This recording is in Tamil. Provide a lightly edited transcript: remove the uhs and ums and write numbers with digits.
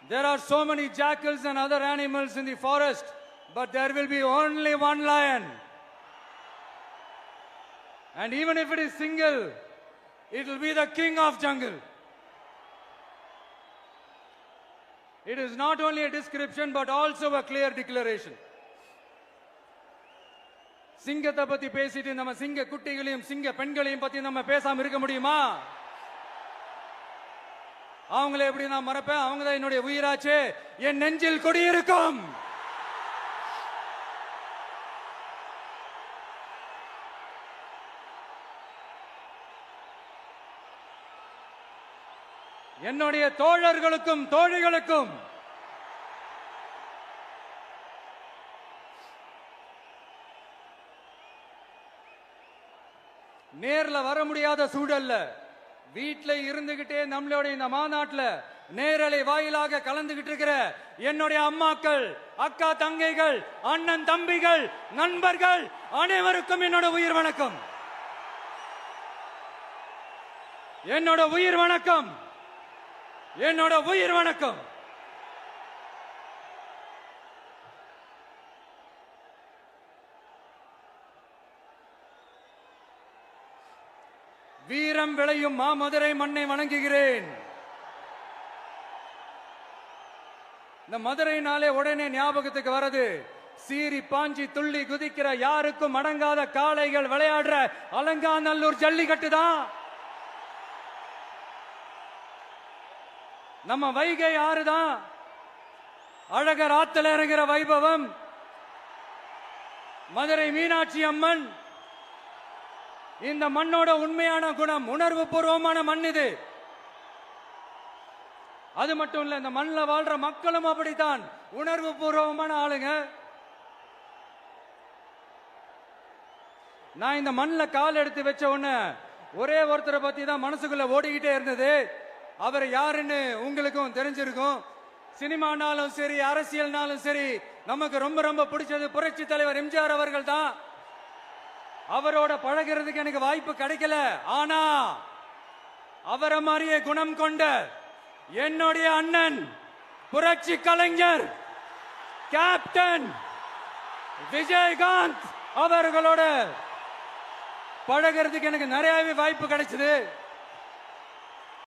There are so many jackals and other animals in the forest, but there will be only one lion. And even if it is single, it will be the king of jungle. It is not only a description, but also a clear declaration. சிங்கத்தை பத்தி பேசிட்டு நம்ம சிங்க குட்டிகளையும் சிங்க பெண்களையும் பத்தி நம்ம பேசாம இருக்க முடியுமா? அவங்கள எப்படி நான் மறப்பேன்? அவங்க தான் என்னுடைய உயிராச்சே. என் நெஞ்சில் குடியிருக்கும். என்னுடைய தோழர்களுக்கும் தோழிகளுக்கும் நேர்ல வர முடியாத சூழல்ல வீட்ல இருந்துகிட்டே நம்மளோட இந்த மாநாட்டுல நேரலை வாயிலாக கலந்துகிட்டு இருக்கிற என்னுடைய அம்மாக்கள், அக்கா தங்கைகள், அண்ணன் தம்பிகள், நண்பர்கள் அனைவருக்கும் என்னோட உயிர் வணக்கம். என்னோட உயிர் வணக்கம். என்னோட உயிர் வணக்கம். வீரம் விளையும் மாமதுரை மண்ணை வணங்குகிறேன். இந்த மதுரைனாலே உடனே ஞாபகத்துக்கு வரது சீறி பாஞ்சி துள்ளி குதிக்கிற யாருக்கும் அடங்காத காளைகள் விளையாடுற அலங்காநல்லூர் ஜல்லிக்கட்டு தான். நம்ம வைகை ஆறுதான். அழகர் ஆத்துல இறங்குற வைபவம். மதுரை மீனாட்சி அம்மன். இந்த மண்ணோட உண்மையான குணம் உணர்வு பூர்வமான மண் இது. அது மட்டும் இல்ல, இந்த மண்ணில் வாழ்ற மக்களும் அப்படித்தான் உணர்வு பூர்வமான ஆளுங்க. நான் இந்த மண்ணில் கால் எடுத்து வச்ச உடனே ஒரே ஒருத்தரை பத்தி தான் மனசுக்குள்ள ஓடிக்கிட்டே இருந்தது. அவர் யாருன்னு உங்களுக்கும் தெரிஞ்சிருக்கும். சினிமானாலும் சரி, அரசியல்னாலும் சரி, நமக்கு ரொம்ப ரொம்ப பிடிச்சது புரட்சி தலைவர் எம்ஜிஆர் அவர்கள் தான். அவரோட பழகிறதுக்கு எனக்கு வாய்ப்பு கிடைக்கல. ஆனா அவரை மாதிரியே குணம் கொண்ட என்னுடைய அண்ணன் புரட்சி கலைஞர் கேப்டன் விஜயகாந்த் அவர்களோட பழகிறதுக்கு எனக்கு நிறையவே வாய்ப்பு கிடைச்சது.